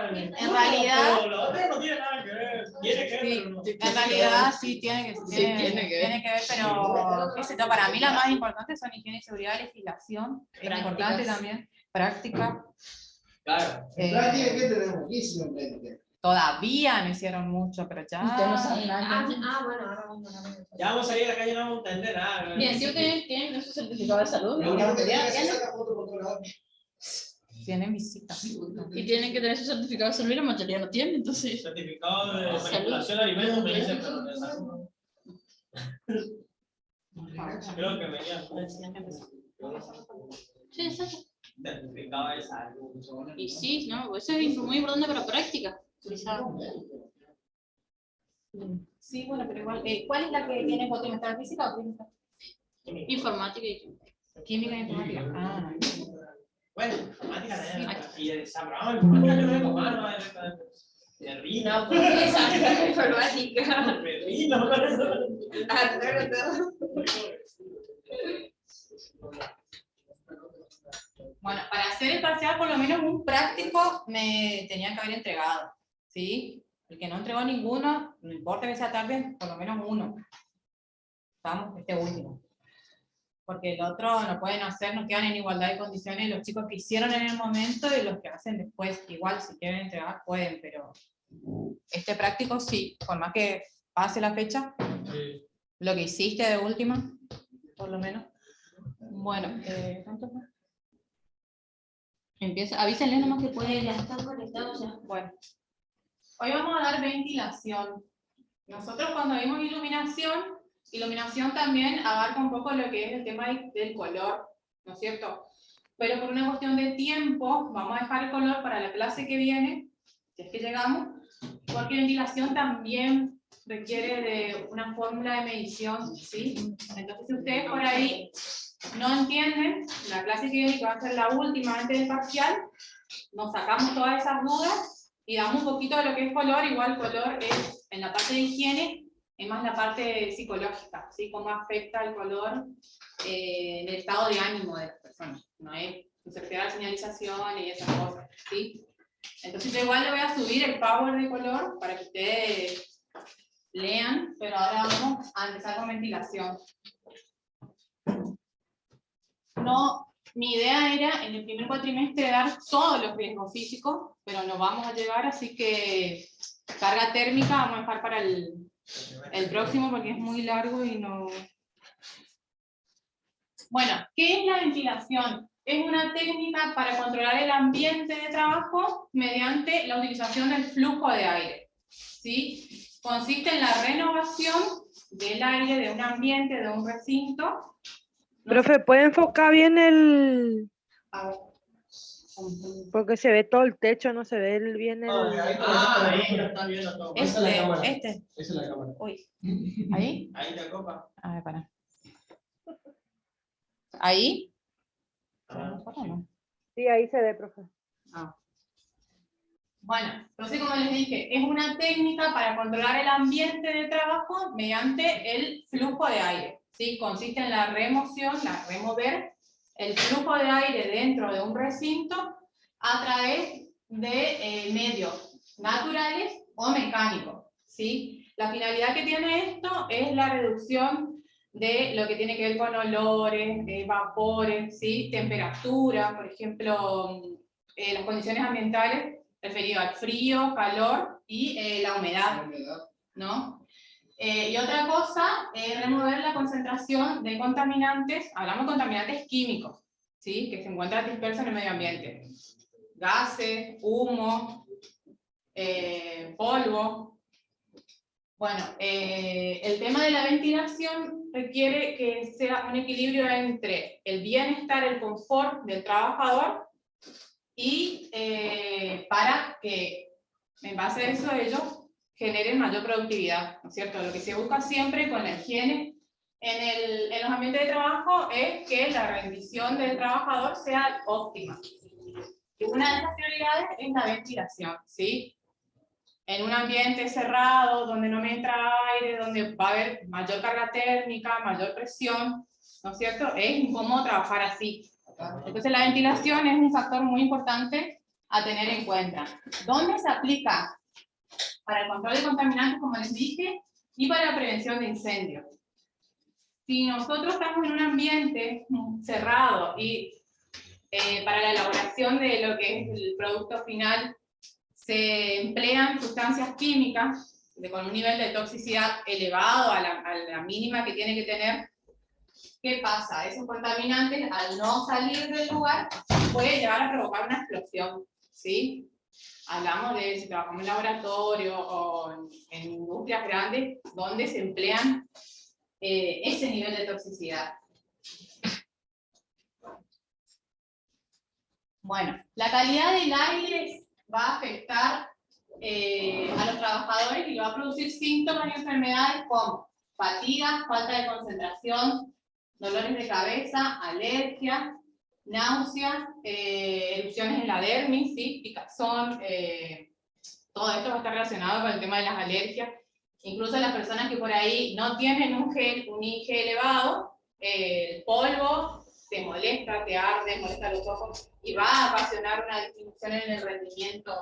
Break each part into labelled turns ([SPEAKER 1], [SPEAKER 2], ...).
[SPEAKER 1] En realidad,
[SPEAKER 2] lo otro no tiene nada que ver. Tiene que ver,
[SPEAKER 1] sí,
[SPEAKER 2] pero no.
[SPEAKER 1] en realidad sí tiene que ver, pero qué sé yo, para mí la más importante son higiene y seguridad, legislación, es importante también, práctica.
[SPEAKER 2] Claro.
[SPEAKER 3] Práctica que tenemos muchísimo en mente.
[SPEAKER 1] Todavía no hicieron mucho, pero ya.
[SPEAKER 4] Ustedes no saben nada.
[SPEAKER 5] Bueno, ahora vamos a ver.
[SPEAKER 2] Ya vamos a salir a la calle y no vamos a entender nada.
[SPEAKER 4] Bien, si ustedes tienen su certificado de salud,
[SPEAKER 3] Lo
[SPEAKER 4] ¿no?
[SPEAKER 3] único que tiene que hacer es sacar foto por todos lados.
[SPEAKER 1] Tienen visitas.
[SPEAKER 4] Y tienen que tener su certificado de salud y la mayoría no tienen, entonces.
[SPEAKER 2] Certificado de manipulación de alimentos me dice, pero de salud. Creo que venía.
[SPEAKER 4] Sí, exacto.
[SPEAKER 2] Certificado de salud.
[SPEAKER 4] Y sí, no, eso es muy importante para la práctica.
[SPEAKER 1] Sí, bueno, pero igual. ¿Cuál es la que tiene fotometría física o química?
[SPEAKER 4] Informática y
[SPEAKER 1] Química e informática. Ah.
[SPEAKER 2] Bueno, informática también. Y de Sabrán, informática yo no vengo más, de Rina.
[SPEAKER 5] No, porque esa informática.
[SPEAKER 2] De Rina,
[SPEAKER 1] Bueno, para hacer el parcial, por lo menos un práctico me tenían que haber entregado, ¿sí? El que no entregó ninguno, no importa que sea tarde, por lo menos uno. Vamos, este último. Porque el otro no pueden hacer, no quedan en igualdad de condiciones los chicos que hicieron en el momento y los que hacen después. Igual, si quieren entregar, pueden, pero este práctico sí, por más que pase la fecha, lo que hiciste de última, por lo menos. Bueno, ¿cuánto fue?
[SPEAKER 4] empieza, avísenles nomás que pueden.
[SPEAKER 5] Ya están conectados ya.
[SPEAKER 1] Bueno, hoy vamos a dar ventilación. Nosotros cuando vimos iluminación también abarca un poco lo que es el tema del color, ¿no es cierto? Pero por una cuestión de tiempo, vamos a dejar el color para la clase que viene, si es que llegamos, porque ventilación también requiere de una fórmula de medición, ¿sí? Entonces, si ustedes por ahí no entienden, la clase que viene, que va a ser la última antes del parcial, nos sacamos todas esas dudas y damos un poquito de lo que es color. Igual color es, en la parte de higiene, es más la parte psicológica, ¿sí? Cómo afecta el color en el estado de ánimo de las personas, no es se refiere a la señalización y esas cosas, ¿sí? Entonces yo igual le voy a subir el power de color para que ustedes lean, pero ahora vamos a empezar con ventilación. No, mi idea era en el primer cuatrimestre dar todos los riesgos físicos, pero no vamos a llegar, así que carga térmica vamos a dejar para el próximo porque es muy largo y no... Bueno, ¿qué es la ventilación? Es una técnica para controlar el ambiente de trabajo mediante la utilización del flujo de aire, ¿sí? Consiste en la renovación del aire de un ambiente, de un recinto.
[SPEAKER 6] Profe, ¿puede enfocar bien el...?
[SPEAKER 1] A ver.
[SPEAKER 6] Porque se ve todo el techo, no se ve bien el...
[SPEAKER 2] Ahí lo están viendo todo.
[SPEAKER 1] Esa es la cámara.
[SPEAKER 3] Esa es la cámara.
[SPEAKER 1] Uy. ¿Ahí?
[SPEAKER 2] Ahí te copa.
[SPEAKER 1] A ver, para. ¿Ahí?
[SPEAKER 6] Sí, ahí se ve, profe.
[SPEAKER 1] Ah. Bueno, entonces como les dije, es una técnica para controlar el ambiente de trabajo mediante el flujo de aire, ¿sí? Consiste en la remoción, remover el flujo de aire dentro de un recinto a través de medios naturales o mecánicos, ¿sí? La finalidad que tiene esto es la reducción de lo que tiene que ver con olores, vapores, ¿sí? Temperatura, por ejemplo, las condiciones ambientales referido al frío, calor y la humedad, ¿no? Y otra cosa es remover la concentración de contaminantes, hablamos de contaminantes químicos, ¿sí? Que se encuentran dispersos en el medio ambiente. Gases, humo, polvo. Bueno, el tema de la ventilación requiere que sea un equilibrio entre el bienestar, el confort del trabajador y para que en base a eso ellos generen mayor productividad, ¿no es cierto? Lo que se busca siempre con la higiene en los ambientes de trabajo es que la rendición del trabajador sea óptima. Y una de esas prioridades es la ventilación, ¿sí? En un ambiente cerrado, donde no me entra aire, donde va a haber mayor carga térmica, mayor presión, ¿no es cierto? Es incómodo trabajar así. Entonces la ventilación es un factor muy importante a tener en cuenta. ¿Dónde se aplica? Para el control de contaminantes, como les dije, y para la prevención de incendios. Si nosotros estamos en un ambiente cerrado y para la elaboración de lo que es el producto final se emplean sustancias químicas con un nivel de toxicidad elevado a la mínima que tiene que tener, ¿qué pasa? Esos contaminantes, al no salir del lugar, puede llegar a provocar una explosión, ¿sí? Hablamos de si trabajamos en laboratorio o en industrias grandes donde se emplean ese nivel de toxicidad. Bueno, la calidad del aire va a afectar a los trabajadores y va a producir síntomas y enfermedades como fatiga, falta de concentración, dolores de cabeza, alergia, náuseas, erupciones en la dermis, ¿sí? Picazón, todo esto va a estar relacionado con el tema de las alergias. Incluso las personas que por ahí no tienen un IgE elevado, el polvo te molesta, te arde, molesta los ojos y va a ocasionar una disminución en el rendimiento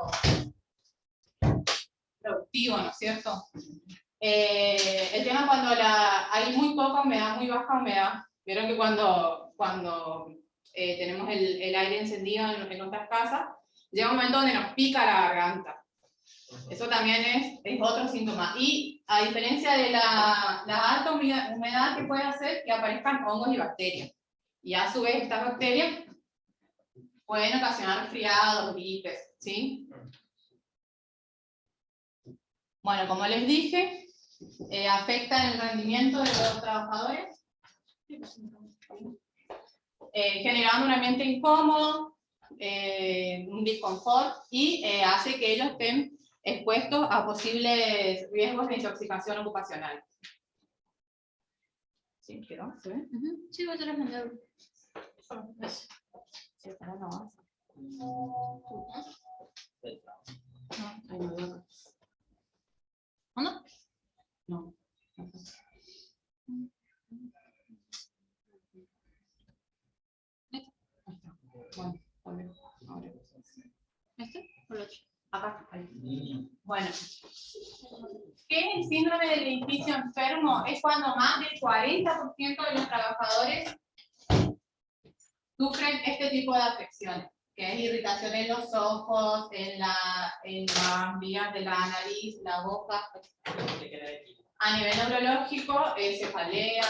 [SPEAKER 1] productivo, ¿no es cierto? El tema cuando hay muy poca humedad, muy baja humedad, vieron que cuando tenemos el aire encendido en nuestras casas, llega un momento donde nos pica la garganta. Eso también es otro síntoma. Y a diferencia de la alta humedad que puede hacer que aparezcan hongos y bacterias. Y a su vez estas bacterias pueden ocasionar resfriados, gripes, ¿sí? Bueno, como les dije, afecta el rendimiento de los trabajadores, generando un ambiente incómodo, un disconfort y hace que ellos estén expuestos a posibles riesgos de intoxicación ocupacional. ¿Sí? ¿Quedó? ¿Se ve?
[SPEAKER 4] Sí, vos te lo mandé.
[SPEAKER 1] Sí, pero no vas. No, ahí no veo.
[SPEAKER 4] ¿Dónde?
[SPEAKER 1] No. Bueno, ahora.
[SPEAKER 4] ¿Este? ¿O el otro?
[SPEAKER 1] Acá, ahí. Bueno, ¿qué es el síndrome del edificio enfermo? Es cuando más del 40% de los trabajadores sufren este tipo de afecciones, que es irritación en los ojos, en las vías de la nariz, la boca. A nivel neurológico, cefalea,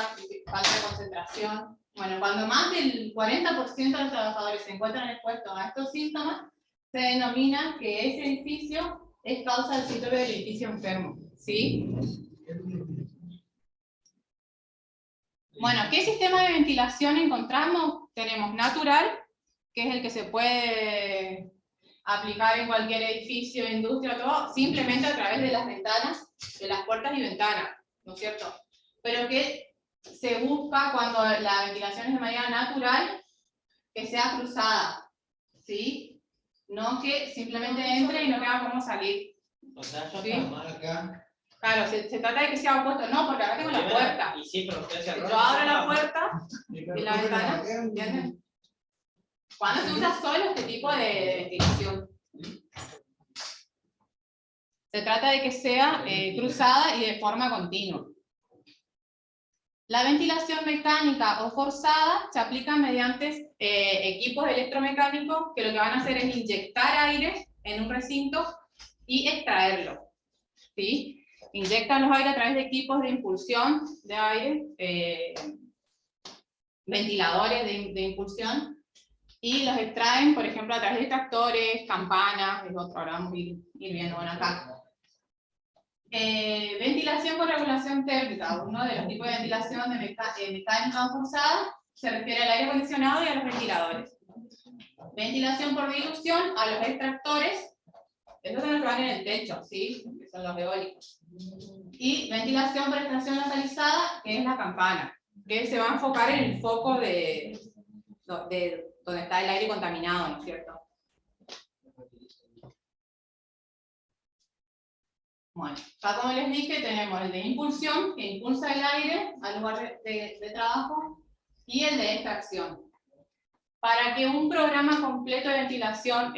[SPEAKER 1] falta de concentración. Bueno, cuando más del 40% de los trabajadores se encuentran expuestos a estos síntomas, se denomina que ese edificio es causa del síndrome del edificio enfermo, ¿sí? Bueno, ¿qué sistema de ventilación encontramos? Tenemos natural, que es el que se puede aplicar en cualquier edificio, industria, todo, simplemente a través de las ventanas, de las puertas y ventanas, ¿no es cierto? Pero que se busca cuando la ventilación es de manera natural, que sea cruzada, ¿sí? No que simplemente entre y no tenga cómo salir.
[SPEAKER 2] O sea, yo
[SPEAKER 1] ¿Sí?
[SPEAKER 3] Acá.
[SPEAKER 1] Claro, se trata de que sea opuesto, no, porque acá tengo la puerta.
[SPEAKER 2] Y sí, pero usted
[SPEAKER 1] Si yo abro la puerta y la ventana, ¿entienden? ¿Cuándo se usa solo este tipo de ventilación? Se trata de que sea cruzada y de forma continua. La ventilación mecánica o forzada se aplica mediante equipos electromecánicos que lo que van a hacer es inyectar aire en un recinto y extraerlo, ¿sí? Inyectan los aires a través de equipos de impulsión de aire, ventiladores de impulsión, y los extraen, por ejemplo, a través de tractores, campanas, es otro, ahora vamos a ir viendo bueno, acá. Ventilación con regulación térmica, uno de los tipos de ventilación de mecánica forzada, se refiere al aire acondicionado y a los ventiladores. Ventilación por dilución a los extractores, estos son los que van en el techo, ¿sí? Que son los eólicos. Y ventilación por extracción nasalizada, que es la campana, que se va a enfocar en el foco de donde está el aire contaminado, ¿no es cierto? Bueno, acá como les dije, tenemos el de impulsión, que impulsa el aire al lugar de trabajo, y el de extracción. Para que un programa completo de ventilación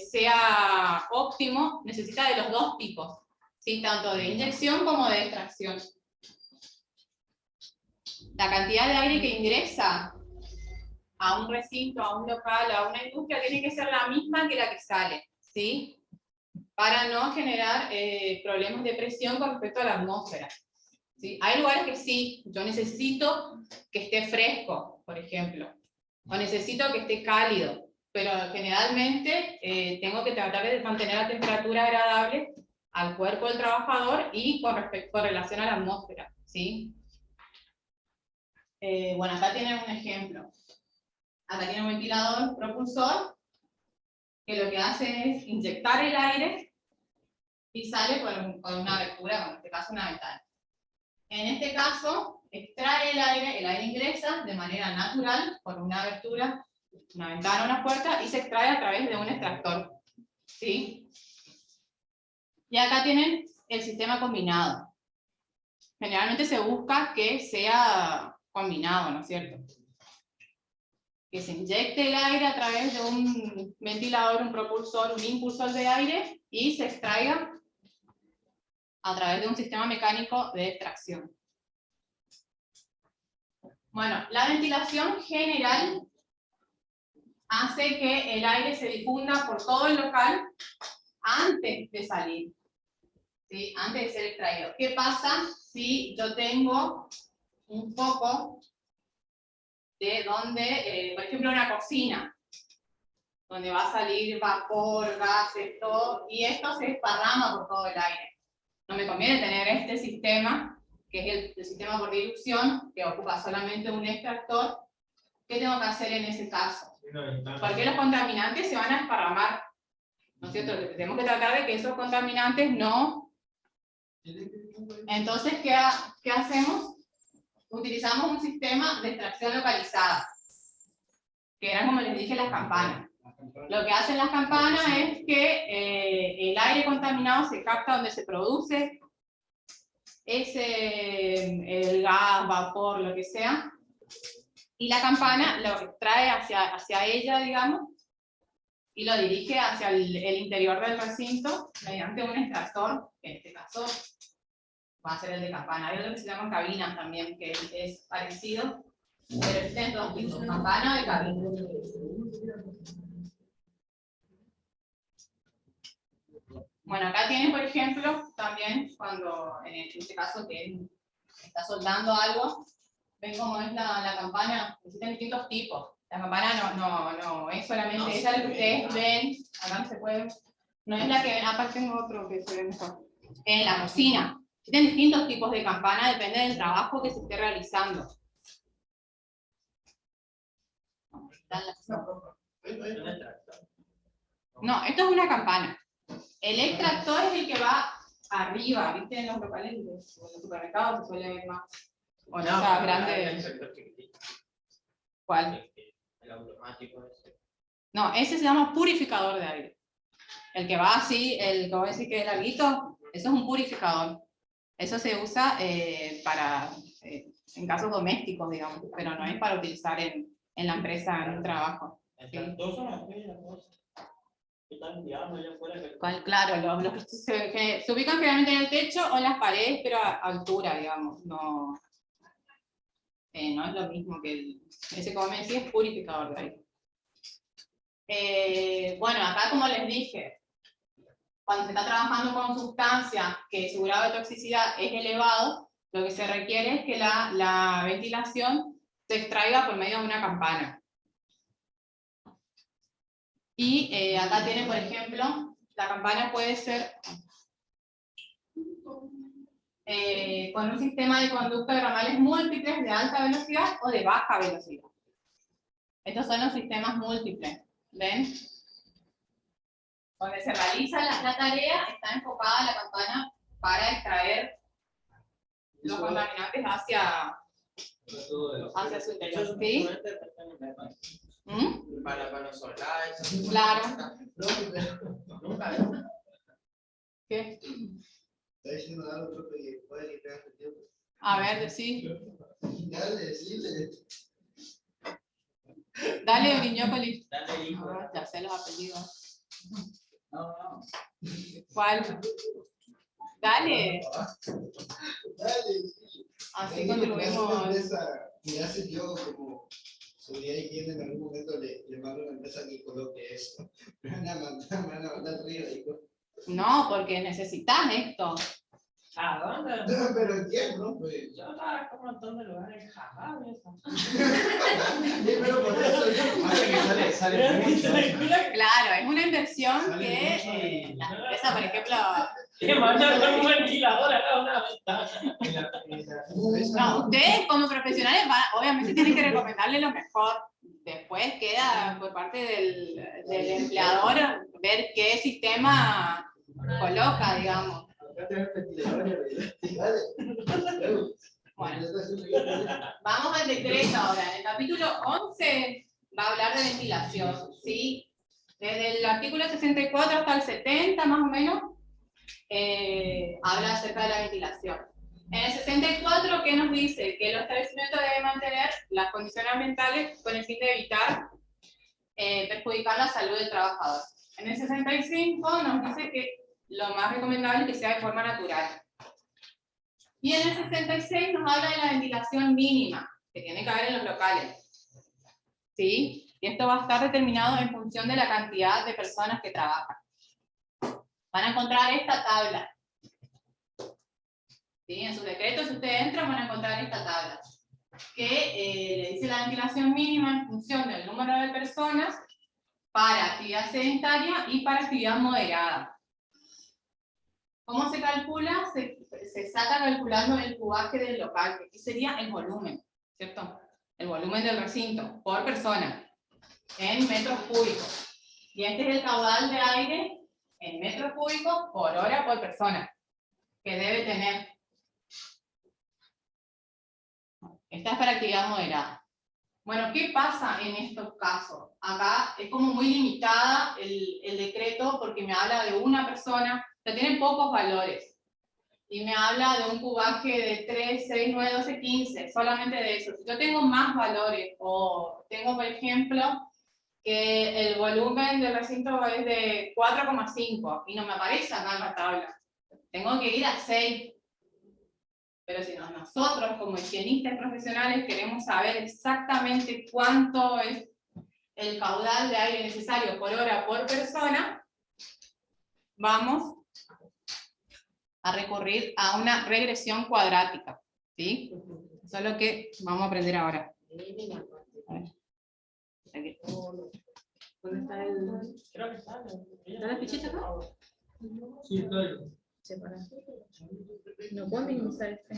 [SPEAKER 1] sea óptimo, necesita de los dos tipos, ¿sí? Tanto de inyección como de extracción. La cantidad de aire que ingresa a un recinto, a un local, a una industria, tiene que ser la misma que la que sale, ¿sí? Para no generar problemas de presión con respecto a la atmósfera, ¿sí? Hay lugares que sí, yo necesito que esté fresco, por ejemplo, o necesito que esté cálido, pero generalmente tengo que tratar de mantener la temperatura agradable al cuerpo del trabajador y con relación a la atmósfera, ¿sí? Bueno, acá tienen un ejemplo. Acá tiene un ventilador propulsor que lo que hace es inyectar el aire y sale por una abertura, en este caso una ventana. En este caso, extrae el aire ingresa de manera natural por una abertura, una ventana o una puerta, y se extrae a través de un extractor, ¿sí? Y acá tienen el sistema combinado. Generalmente se busca que sea combinado, ¿no es cierto? Que se inyecte el aire a través de un ventilador, un propulsor, un impulsor de aire, y se extraiga a través de un sistema mecánico de extracción. Bueno, la ventilación general hace que el aire se difunda por todo el local antes de salir, ¿sí? Antes de ser extraído. ¿Qué pasa si yo tengo un foco de donde, por ejemplo, una cocina, donde va a salir vapor, gases, todo, y esto se desparrama por todo el aire? No me conviene tener este sistema, que es el sistema por dilución, que ocupa solamente un extractor. ¿Qué tengo que hacer en ese caso? Porque los contaminantes se van a desparramar, ¿no es cierto? Tenemos que tratar de que esos contaminantes no... Entonces, ¿qué hacemos? Utilizamos un sistema de extracción localizada, que eran, como les dije, las campanas. Lo que hacen las campanas es que el aire contaminado se capta donde se produce el gas, vapor, lo que sea, y la campana lo extrae hacia ella, digamos, y lo dirige hacia el interior del recinto mediante un extractor, que en este caso va a ser el de campana. Hay otro que se llaman cabinas también, que es parecido, pero existen dos tipos, campana y cabina. Bueno, acá tienen, por ejemplo, también cuando, en este caso, que está soldando algo, ven cómo es la campana. Existen distintos tipos. La campana no es solamente esa, la que ustedes ven, acá no se puede, no es la que ven, aparte tengo otro que se ve mejor. En la cocina, existen distintos tipos de campana, depende del trabajo que se esté realizando. No, esto es una campana. El extractor es el que va arriba, ¿viste? En los locales, en los supermercados se suele ver más. O en esa grande. ¿Cuál?
[SPEAKER 2] El automático ese.
[SPEAKER 1] No, ese se llama purificador de aire. El que va así, el que voy a decir que es larguito, eso es un purificador. Eso se usa para, en casos domésticos, digamos, pero no es para utilizar en la empresa, en un trabajo. ¿Sí? Claro, los que se ubican generalmente en el techo o en las paredes, pero a altura, digamos. No es lo mismo que ese, como me decía, es purificador de aire. Bueno, acá, como les dije, cuando se está trabajando con sustancias que su grado de toxicidad es elevado, lo que se requiere es que la ventilación se extraiga por medio de una campana. Y acá tienen, por ejemplo, la campana puede ser con un sistema de conducto de ramales múltiples de alta velocidad o de baja velocidad. Estos son los sistemas múltiples, ¿ven? Donde se realiza la tarea, está enfocada la campana para extraer los contaminantes hacia su interior. ¿Sí?
[SPEAKER 2] Para soldar eso.
[SPEAKER 1] Claro.
[SPEAKER 2] Nunca.
[SPEAKER 1] ¿Qué?
[SPEAKER 3] Está diciendo algo que puede que tengas el tiempo.
[SPEAKER 1] A ver, decí.
[SPEAKER 3] Dale, decirle.
[SPEAKER 1] Dale, Viñópolis.
[SPEAKER 2] Dale, hijo.
[SPEAKER 1] Ah, ya sé los apellidos.
[SPEAKER 2] No.
[SPEAKER 1] ¿Cuál? Dale.
[SPEAKER 3] Dale.
[SPEAKER 1] Así contribuimos.
[SPEAKER 3] Y hace yo como seguridad y higiene en algún momento le mando a una empresa que coloque eso. Me van a mandar arriba, digo.
[SPEAKER 1] No, porque necesitas esto.
[SPEAKER 2] ¿A dónde?
[SPEAKER 3] No, pero entiendo, pues.
[SPEAKER 2] Yo trabajo en un montón de lugares jamás.
[SPEAKER 3] Pero por eso yo.
[SPEAKER 7] Pasa que sale mucho.
[SPEAKER 1] Claro, es una inversión
[SPEAKER 7] Sale
[SPEAKER 1] que
[SPEAKER 7] mucho y-
[SPEAKER 1] las empresas, por ejemplo,
[SPEAKER 2] Te mandan con un ventilador acá una ventana.
[SPEAKER 1] no, ustedes como profesionales obviamente tienen que recomendarle lo mejor. Después queda por parte del empleador ver qué sistema coloca, digamos. Bueno, vamos al decreto ahora. En el capítulo 11 va a hablar de ventilación, ¿sí? Desde el artículo 64 hasta el 70, más o menos, habla acerca de la ventilación. En el 64, ¿qué nos dice? Que los establecimientos deben mantener las condiciones ambientales con el fin de evitar perjudicar la salud del trabajador. En el 65 nos dice que lo más recomendable es que sea de forma natural. Y en el 66 nos habla de la ventilación mínima, que tiene que haber en los locales. ¿Sí? Y esto va a estar determinado en función de la cantidad de personas que trabajan. Van a encontrar esta tabla. ¿Sí? En sus decretos, si ustedes entran, van a encontrar esta tabla. Que le dice la ventilación mínima en función del número de personas para actividad sedentaria y para actividad moderada. ¿Cómo se calcula? Se saca calculando el cubaje del local, que aquí sería el volumen, ¿cierto? El volumen del recinto por persona, en metros cúbicos. Y este es el caudal de aire en metros cúbicos por hora por persona, que debe tener. Esta es para actividad moderada. Bueno, ¿qué pasa en estos casos? Acá es como muy limitada el decreto porque me habla de una persona, que tiene pocos valores. Y me habla de un cubaje de 3, 6, 9, 12, 15, solamente de eso. Si yo tengo más valores, o tengo, por ejemplo, que el volumen del recinto es de 4,5 y no me aparece acá en la tabla, tengo que ir a 6. Pero si nosotros como higienistas profesionales queremos saber exactamente cuánto es el caudal de aire necesario por hora por persona, vamos a recurrir a una regresión cuadrática, ¿sí? Eso es lo que vamos a aprender ahora. A ver. Aquí. ¿Dónde está el...?
[SPEAKER 2] Creo que está.
[SPEAKER 1] ¿Está la fichita acá?
[SPEAKER 2] Sí, estoy.
[SPEAKER 4] No puedo minimizar este.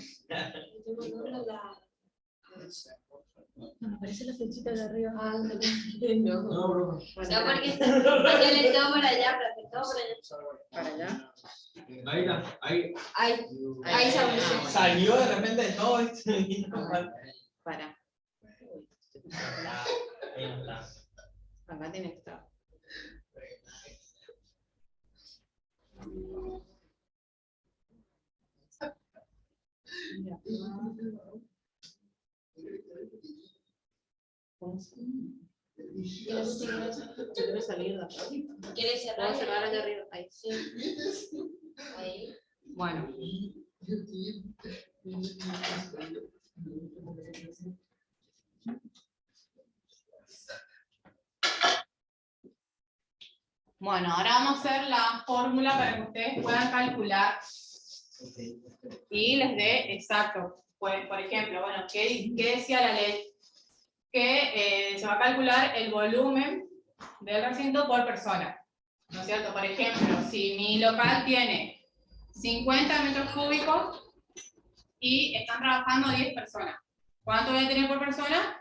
[SPEAKER 4] No, me aparece la flechita de arriba.
[SPEAKER 5] No,
[SPEAKER 2] No, bro.
[SPEAKER 5] porque porque le tengo para allá, pero le tengo por allá.
[SPEAKER 4] Para allá.
[SPEAKER 7] Ahí.
[SPEAKER 5] Ahí se abrió.
[SPEAKER 2] Salió de repente todo esto.
[SPEAKER 4] Para.
[SPEAKER 2] Ahí está.
[SPEAKER 4] Acá tiene que estar. Debe salir de acá.
[SPEAKER 5] ¿Quieres cerrar?
[SPEAKER 4] Puedo cerrar allá arriba. Ahí.
[SPEAKER 5] Sí. Ahí.
[SPEAKER 1] Bueno. Bueno, ahora vamos a hacer la fórmula para que ustedes puedan calcular y les dé exacto. Pues, por ejemplo, bueno, ¿qué decía la ley? Que se va a calcular el volumen del recinto por persona, ¿no es cierto? Por ejemplo, si mi local tiene 50 metros cúbicos y están trabajando 10 personas, ¿cuánto voy a tener por persona?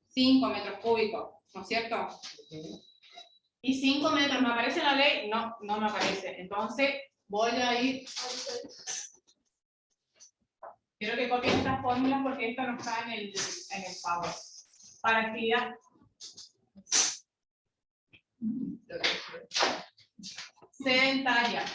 [SPEAKER 1] 5 metros cúbicos, ¿no es cierto? Y 5 metros, ¿me aparece en la ley? No, no me aparece. Entonces voy a ir... Quiero que copien estas fórmulas porque esto no está en el Power. Para actividad sedentaria.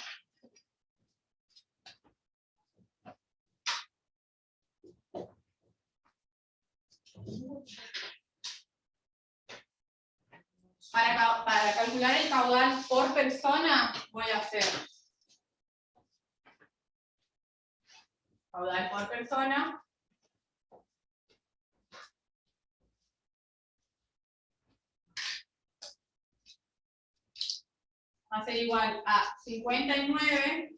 [SPEAKER 1] por persona voy a hacer caudal por persona va a ser igual a 59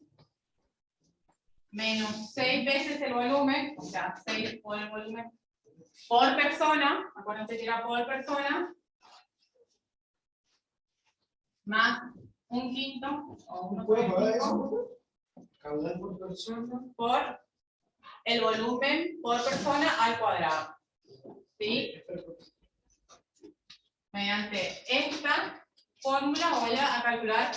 [SPEAKER 1] menos 6 veces el volumen, o sea, 6 por el volumen por persona, acuérdense que era por persona, más un quinto o
[SPEAKER 3] ¿Me
[SPEAKER 1] 1
[SPEAKER 3] puedes
[SPEAKER 1] sobre
[SPEAKER 3] pagar
[SPEAKER 1] 5
[SPEAKER 3] eso? Caudal por persona.
[SPEAKER 1] por el volumen por persona al cuadrado. ¿Sí? Mediante esta fórmula voy a calcular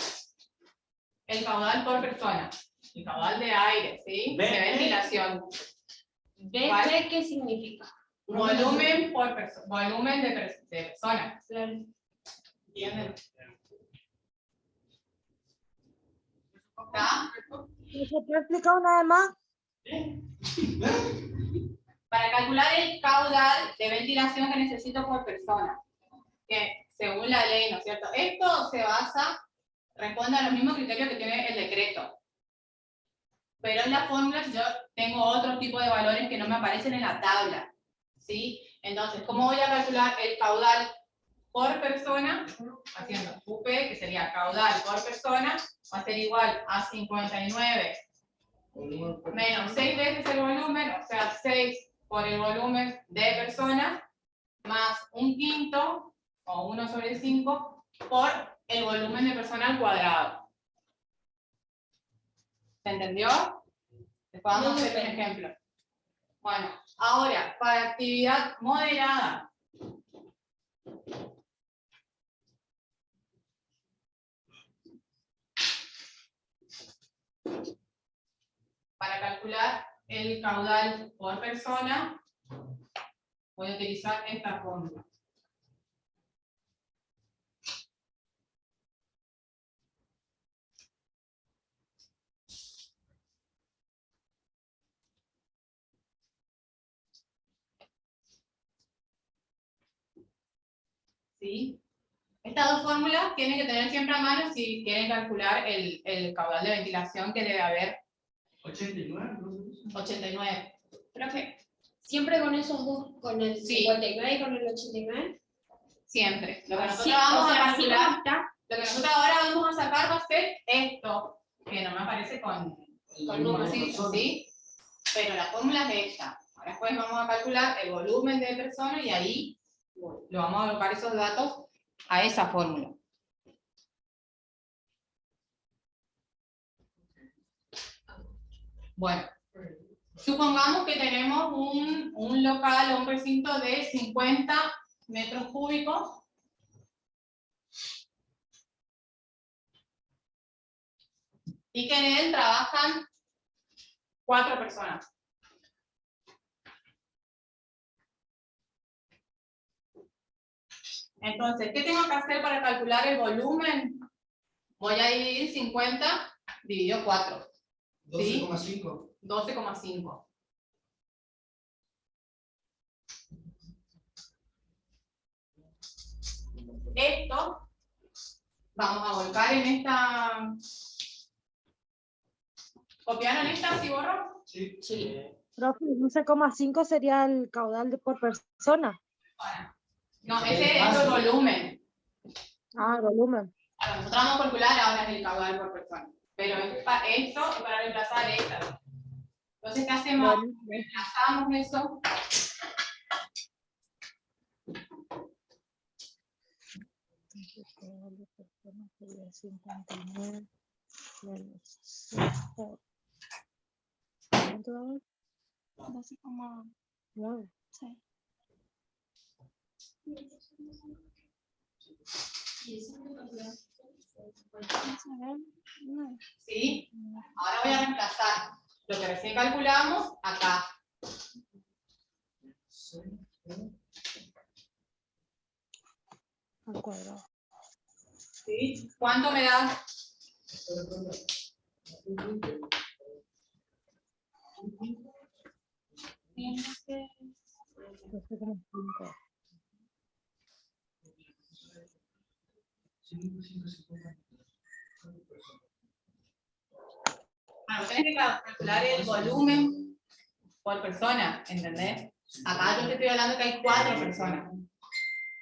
[SPEAKER 1] el caudal por persona. El caudal de aire, ¿sí? De ventilación.
[SPEAKER 5] ¿B qué significa?
[SPEAKER 1] Volumen por persona. Volumen de persona.
[SPEAKER 5] Claro.
[SPEAKER 1] ¿Entienden? ¿Está?
[SPEAKER 6] ¿Se puede explicar una vez más?
[SPEAKER 1] Para calcular el caudal de ventilación que necesito por persona, que según la ley, ¿no es cierto? Esto se basa, responde a los mismos criterios que tiene el decreto. Pero en las fórmulas yo tengo otro tipo de valores que no me aparecen en la tabla, ¿sí? Entonces, ¿cómo voy a calcular el caudal por persona? Haciendo UP, que sería caudal por persona, va a ser igual a 59 menos 6 veces el volumen, o sea, 6 por el volumen de persona, más un quinto, o 1 sobre 5, por el volumen de persona al cuadrado. ¿Se entendió? Después vamos a hacer un ejemplo. Bueno, ahora, para actividad moderada. Para calcular el caudal por persona, voy a utilizar esta fórmula. ¿Sí? Estas dos fórmulas tienen que tener siempre a mano si quieren calcular el caudal de ventilación que debe haber.
[SPEAKER 3] 89, ¿no?
[SPEAKER 1] 89.
[SPEAKER 5] Profe, ¿siempre con esos dos, con el
[SPEAKER 1] Sí.
[SPEAKER 5] 59 y con el 89?
[SPEAKER 1] Siempre. Lo que nosotros
[SPEAKER 5] Sí,
[SPEAKER 1] vamos
[SPEAKER 5] o sea,
[SPEAKER 1] a
[SPEAKER 5] así
[SPEAKER 1] calcular,
[SPEAKER 5] como está.
[SPEAKER 1] lo que nosotros ahora vamos a sacar va a ser esto, que no me aparece con números, ¿sí? Pero la fórmula es esta. Ahora después vamos a calcular el volumen de persona y ahí lo vamos a colocar esos datos a esa fórmula. Bueno, supongamos que tenemos un local o un recinto de 50 metros cúbicos. Y que en él trabajan 4 personas. Entonces, ¿qué tengo que hacer para calcular el volumen? Voy a dividir 50 dividido 4.
[SPEAKER 3] 12,5.
[SPEAKER 1] 12,5. Esto vamos a volcar en esta. ¿Copiaron esta, si borro?
[SPEAKER 3] Sí.
[SPEAKER 5] Sí.
[SPEAKER 6] Profe, 12,5 sería el caudal por persona.
[SPEAKER 1] No, ese es el volumen.
[SPEAKER 6] Ah, volumen.
[SPEAKER 1] Ahora, nosotros vamos a calcular ahora el caudal por persona. Pero esto es para reemplazar esta. Entonces, ¿qué hacemos?
[SPEAKER 6] Bueno,
[SPEAKER 1] Reemplazamos eso.
[SPEAKER 6] caudal de persona sería 59 menos 6 por... ¿Cuánto da? 12,9.
[SPEAKER 1] ¿Sí? Ahora voy a reemplazar lo que recién calculamos acá.
[SPEAKER 6] Al cuadrado.
[SPEAKER 1] ¿Sí? ¿Cuánto me da?
[SPEAKER 6] Entonces, 12,5.
[SPEAKER 3] 5,50.
[SPEAKER 1] Bueno, tenés que calcular el volumen por persona, ¿entendés? Acá yo te estoy hablando que hay 4 personas.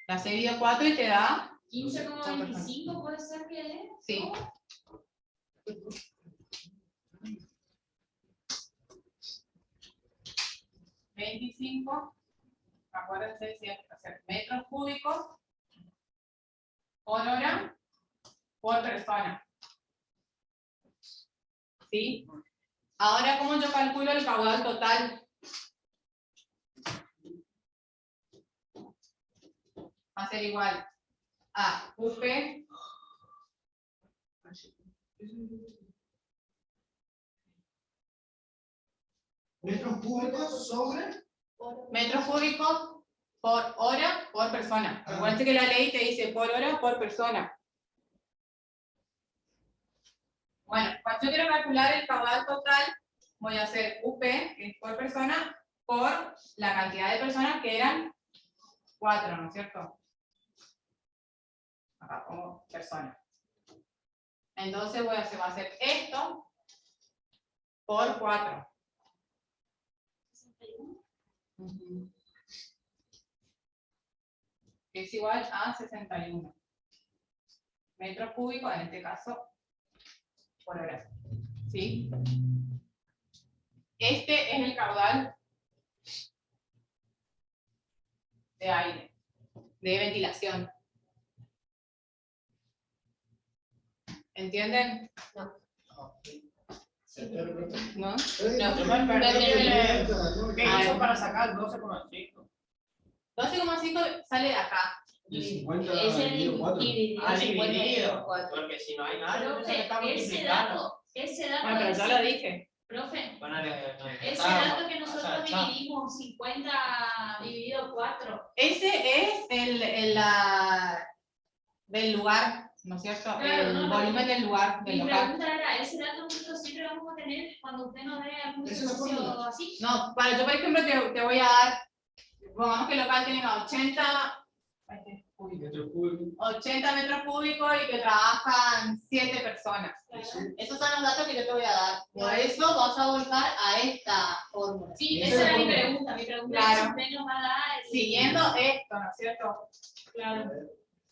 [SPEAKER 1] La has dividido 4 y te da
[SPEAKER 5] 15,25 puede ser que es.
[SPEAKER 1] sí. $25, acuérdense siempre hacer metros cúbicos por hora por persona. ¿Sí? Ahora, ¿cómo yo calculo el caudal total? Va a ser igual a UP
[SPEAKER 3] ¿Metros cúbicos sobre?
[SPEAKER 1] metros cúbicos por hora por persona. Recuerden que la ley te dice por hora por persona. Bueno, cuando yo quiero calcular el caudal total, voy a hacer UP, que es por persona, por la cantidad de personas que eran 4, ¿no es cierto? Acá pongo persona. Entonces va a hacer esto por 4. Que es igual a 61 metros cúbicos, en este caso, por hora. ¿Sí? Este es el caudal de aire, de ventilación. ¿Entienden? ¿No? No.
[SPEAKER 2] Yo me perdí ¿qué hizo para sacar 12,5?
[SPEAKER 1] 12,5 sale de acá.
[SPEAKER 7] De 50
[SPEAKER 5] Ese
[SPEAKER 7] dividido 4.
[SPEAKER 2] Ah, dividido.
[SPEAKER 5] 50.
[SPEAKER 2] Porque si no hay nada, entonces
[SPEAKER 5] Profe,
[SPEAKER 2] está
[SPEAKER 5] ese
[SPEAKER 2] multiplicando.
[SPEAKER 5] dato
[SPEAKER 1] Bueno, pero ya lo dije.
[SPEAKER 5] profe,
[SPEAKER 2] Poner,
[SPEAKER 5] ese dato que nosotros dividimos 50 dividido 4.
[SPEAKER 1] Ese es del lugar, ¿no es cierto?
[SPEAKER 5] Claro,
[SPEAKER 1] El
[SPEAKER 5] no,
[SPEAKER 1] volumen del lugar, del
[SPEAKER 5] Mi
[SPEAKER 1] local.
[SPEAKER 5] pregunta era, ese dato nosotros siempre vamos a tener cuando usted nos dé algún
[SPEAKER 3] Esa es la
[SPEAKER 5] servicio
[SPEAKER 3] fórmula.
[SPEAKER 5] así.
[SPEAKER 1] No, para yo por ejemplo te voy a dar, pongamos que el local tenga 80
[SPEAKER 7] Metros cúbicos.
[SPEAKER 1] 80 metros cúbicos y que trabajan 7 personas.
[SPEAKER 5] Claro.
[SPEAKER 1] Esos son los datos que yo te voy a dar. Por eso vas a volcar a esta fórmula.
[SPEAKER 5] Sí,
[SPEAKER 3] Esa
[SPEAKER 5] esa
[SPEAKER 3] es
[SPEAKER 5] era
[SPEAKER 3] la
[SPEAKER 5] mi
[SPEAKER 3] fórmula.
[SPEAKER 5] pregunta. Mi pregunta
[SPEAKER 1] Claro.
[SPEAKER 5] es si usted nos va a dar
[SPEAKER 1] Siguiendo esto, ¿no es cierto?
[SPEAKER 5] Claro.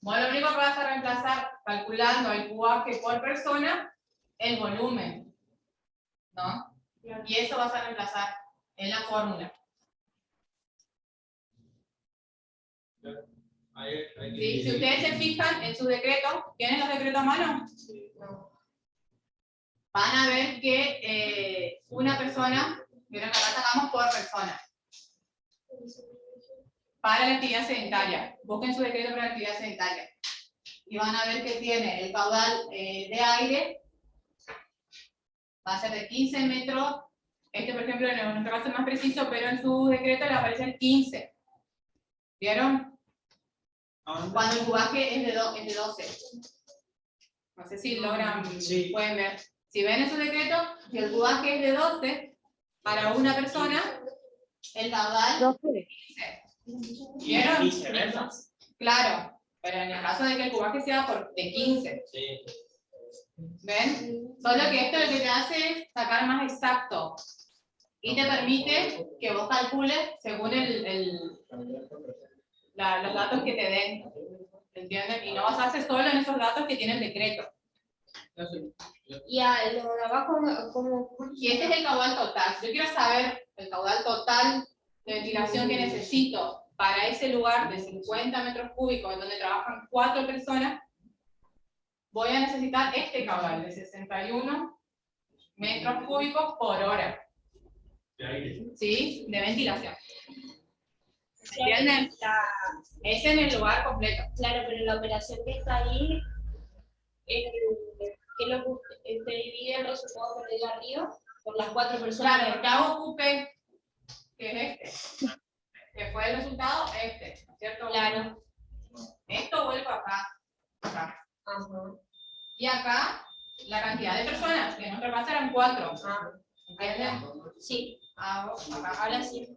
[SPEAKER 1] Bueno, lo único que vas a reemplazar, calculando el cuaje por persona, el volumen, ¿no?
[SPEAKER 5] Claro.
[SPEAKER 1] Y eso vas a reemplazar en la fórmula.
[SPEAKER 7] Ahí
[SPEAKER 1] ¿Sí? Si ustedes se fijan en su decreto, ¿tienen los decretos a mano? Van a ver que una persona, vieron que acá sacamos por persona, para la actividad sedentaria. Busquen su decreto para la actividad sedentaria. Y van a ver que tiene el caudal de aire, va a ser de 15 metros. Este, por ejemplo, en nuestro caso es más preciso, pero en su decreto le va a aparecer 15. ¿Vieron? Cuando el cubaje es de 12. No sé si logran,
[SPEAKER 2] Sí.
[SPEAKER 1] pueden ver. Si ven en su decreto, si el cubaje es de 12, para una persona, el caudal
[SPEAKER 6] 12.
[SPEAKER 1] 15.
[SPEAKER 2] Y
[SPEAKER 1] ¿Vieron?
[SPEAKER 2] viceversa.
[SPEAKER 1] Claro, pero en el caso de que el cubaje sea de 15.
[SPEAKER 2] Sí.
[SPEAKER 1] ¿Ven? Solo que esto lo que te hace es sacar más exacto. Y te permite que vos calcules según los datos que te den. ¿Entienden? Y no basarse solo en esos datos que tiene el decreto.
[SPEAKER 5] Y a lo de abajo, como
[SPEAKER 1] Y este es el caudal total. Si yo quiero saber el caudal total de ventilación que necesito para ese lugar de 50 metros cúbicos, en donde trabajan 4 personas, voy a necesitar este caudal de 61 metros cúbicos por hora.
[SPEAKER 7] De aire.
[SPEAKER 1] ¿Sí? De ventilación. ¿Entienden? Es en el lugar completo.
[SPEAKER 5] Claro, pero la operación que está ahí, que es lo que usted divide el resultado que le dio arriba por las 4 personas.
[SPEAKER 1] Claro, porque hago ocupe, que es este. Que fue el resultado este, ¿no es cierto?
[SPEAKER 5] Claro.
[SPEAKER 1] Esto vuelvo acá. Acá.
[SPEAKER 5] Ajá.
[SPEAKER 1] Y acá, la cantidad de personas, que en nuestro caso eran 4. ¿Entienden?
[SPEAKER 5] Sí,
[SPEAKER 1] Hago acá.
[SPEAKER 5] ahora sí.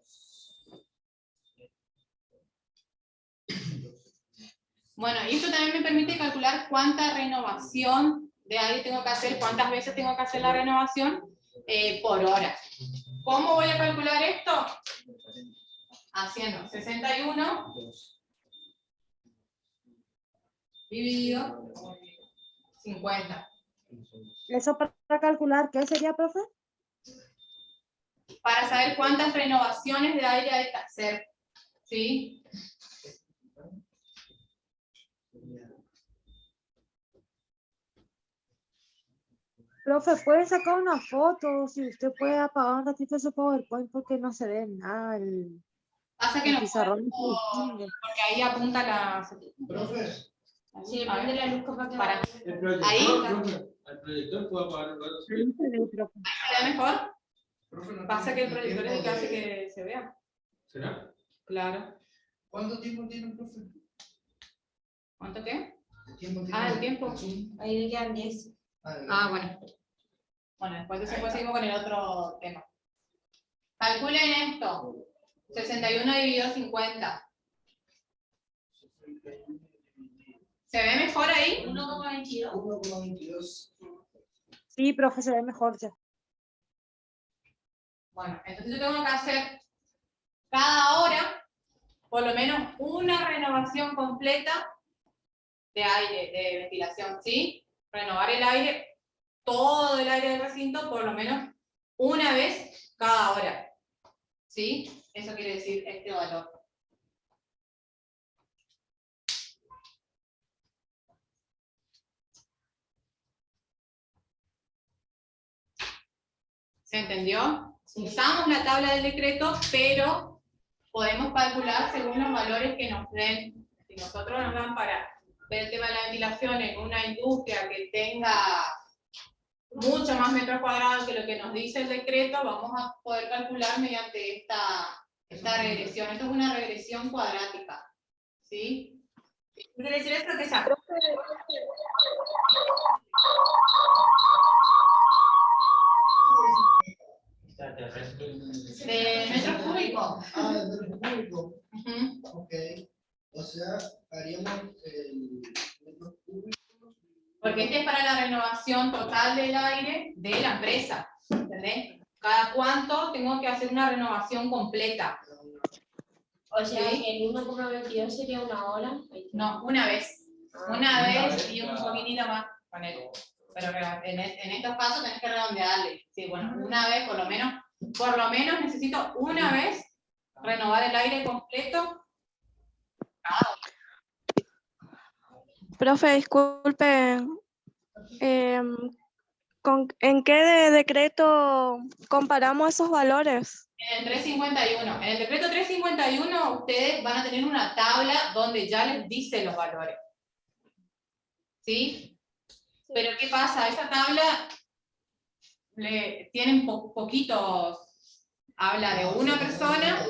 [SPEAKER 1] Bueno, y esto también me permite calcular cuánta renovación de aire tengo que hacer, cuántas veces tengo que hacer la renovación por hora. ¿Cómo voy a calcular esto? Haciendo 61 dividido 50.
[SPEAKER 6] ¿Eso para calcular qué sería, profe?
[SPEAKER 1] Para saber cuántas renovaciones de aire hay que hacer. ¿Sí?
[SPEAKER 6] Profe, ¿puede sacar una foto? Si usted puede apagar un ratito su PowerPoint porque no se ve nada.
[SPEAKER 1] Pasa que
[SPEAKER 6] El
[SPEAKER 1] no
[SPEAKER 6] pizarrón.
[SPEAKER 1] puedo, porque ahí apunta la...
[SPEAKER 3] Profe,
[SPEAKER 5] Si le
[SPEAKER 1] A
[SPEAKER 5] prende
[SPEAKER 1] ver,
[SPEAKER 5] la luz, capaz que
[SPEAKER 1] para.
[SPEAKER 7] El proyector,
[SPEAKER 1] Ahí.
[SPEAKER 7] profe, al proyector puede apagar un rato.
[SPEAKER 6] No se ve, profe.
[SPEAKER 1] ¿Se ve mejor?
[SPEAKER 3] profe, no
[SPEAKER 1] Pasa que el
[SPEAKER 3] tiene
[SPEAKER 1] proyector es el que
[SPEAKER 3] tiempo
[SPEAKER 1] hace
[SPEAKER 3] de-
[SPEAKER 1] que se vea.
[SPEAKER 7] ¿Será?
[SPEAKER 1] Claro.
[SPEAKER 3] ¿Cuánto tiempo tiene, profe?
[SPEAKER 1] ¿Cuánto qué?
[SPEAKER 3] ¿El tiempo
[SPEAKER 1] Ah, el tiempo.
[SPEAKER 3] Zoom?
[SPEAKER 5] ahí le quedan 10.
[SPEAKER 1] Ah, bueno. Bueno, después entonces seguimos con el otro tema. Calculen esto. 61 dividido 50. ¿Se ve mejor ahí?
[SPEAKER 5] 1,22.
[SPEAKER 3] 1,22.
[SPEAKER 6] Sí, profe, se ve mejor ya.
[SPEAKER 1] Bueno, entonces yo tengo que hacer cada hora por lo menos una renovación completa de aire, de ventilación, ¿sí? Renovar el aire, todo el aire del recinto, por lo menos una vez cada hora, ¿sí? Eso quiere decir este valor. ¿Se entendió? Usamos la tabla del decreto, pero podemos calcular según los valores que nos den. Si nosotros nos dan para ver el tema de la ventilación en una industria que tenga mucho más metros cuadrados que lo que nos dice el decreto, vamos a poder calcular mediante esta regresión. Esto es una regresión cuadrática, ¿sí? ¿Qué quiere decir esto? Que ya. De metros cúbicos.
[SPEAKER 3] Ah, de metro cúbico.
[SPEAKER 1] Ujú.
[SPEAKER 3] Ok. O sea, haríamos el metro cúbico.
[SPEAKER 1] Porque este es para la renovación total del aire de la empresa, ¿entendés? Cada cuánto tengo que hacer una renovación completa.
[SPEAKER 5] O sea,
[SPEAKER 1] Sí.
[SPEAKER 5] que el 1,22 sería una hora.
[SPEAKER 1] No, una vez. Una
[SPEAKER 7] Una
[SPEAKER 1] vez
[SPEAKER 7] vez,
[SPEAKER 1] y un
[SPEAKER 7] claro.
[SPEAKER 1] poquitito más con él. Pero en estos casos tenés que redondearle. Sí, bueno, una vez por lo menos necesito una vez renovar el aire completo.
[SPEAKER 8] Profe, disculpe, ¿en qué decreto comparamos esos valores?
[SPEAKER 1] En el 351. En el decreto 351 ustedes van a tener una tabla donde ya les dice los valores. ¿Sí? Pero ¿qué pasa? Esa tabla tienen poquitos, habla de una persona,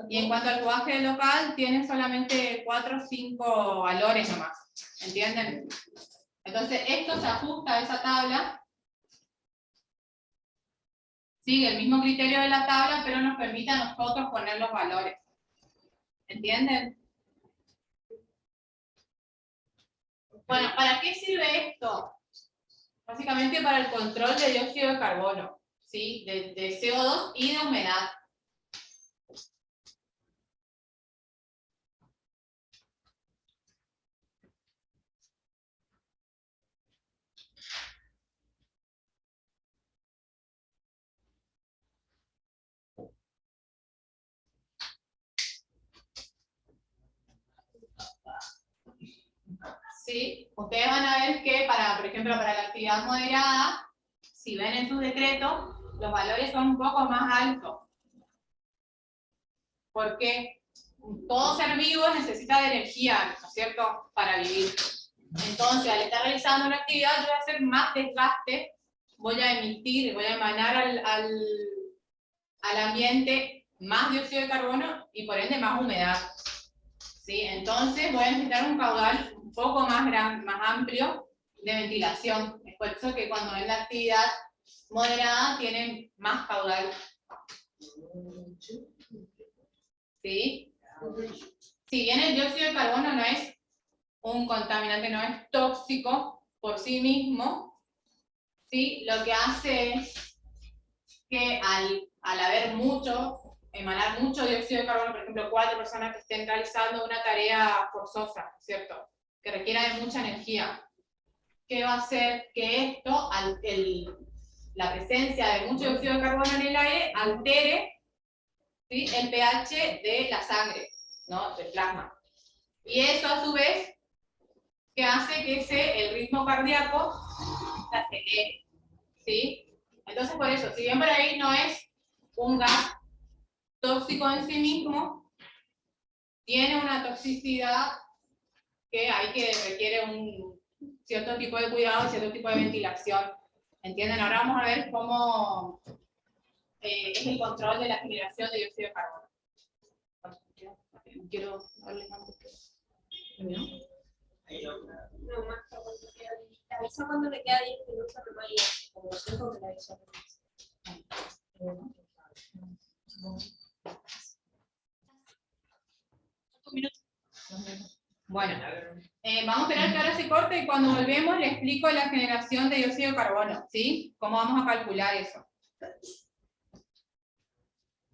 [SPEAKER 1] y en cuanto al cuaje del local, tienen solamente 4 o 5 valores nomás. ¿Entienden? Entonces, esto se ajusta a esa tabla. Sigue el mismo criterio de la tabla, pero nos permite a nosotros poner los valores. ¿Entienden? Bueno, ¿para qué sirve esto? Básicamente para el control de dióxido de carbono, ¿sí? De CO2 y de humedad. ¿Sí? Ustedes van a ver que, por ejemplo, para la actividad moderada, si ven en sus decretos, los valores son un poco más altos. Porque todo ser vivo necesita de energía, ¿no es cierto?, para vivir. Entonces, al estar realizando una actividad, yo voy a hacer más desgaste, voy a emitir, voy a emanar al ambiente más dióxido de carbono y por ende más humedad. ¿Sí? Entonces voy a necesitar un caudal un poco más grande, más amplio de ventilación. Es por eso que cuando ven la actividad moderada tienen más caudal. ¿Sí? Si bien el dióxido de carbono no es un contaminante, no es tóxico por sí mismo, ¿sí? Lo que hace es que al haber emanar mucho dióxido de carbono, por ejemplo, 4 personas que estén realizando una tarea forzosa, ¿cierto? Que requiera de mucha energía, ¿qué va a hacer? Que esto, la presencia de mucho dióxido de carbono en el aire, altere, ¿sí?, el pH de la sangre, ¿no?, del plasma. Y eso, a su vez, que hace que el ritmo cardíaco se acelere, ¿sí? Entonces, por eso, si bien por ahí no es un gas tóxico en sí mismo, tiene una toxicidad que requiere un cierto tipo de cuidado, cierto tipo de ventilación. ¿Entienden? Ahora vamos a ver cómo es el control de la generación de dióxido de carbono. Quiero darle más ¿no?
[SPEAKER 5] No, más cuando me queda 10. Te avisa cuando me queda 10 minutos, no me avisa. Como siempre me avisa.
[SPEAKER 1] Bueno, vamos a esperar que ahora se corte y cuando volvemos le explico la generación de dióxido de carbono, ¿sí? ¿Cómo vamos a calcular eso?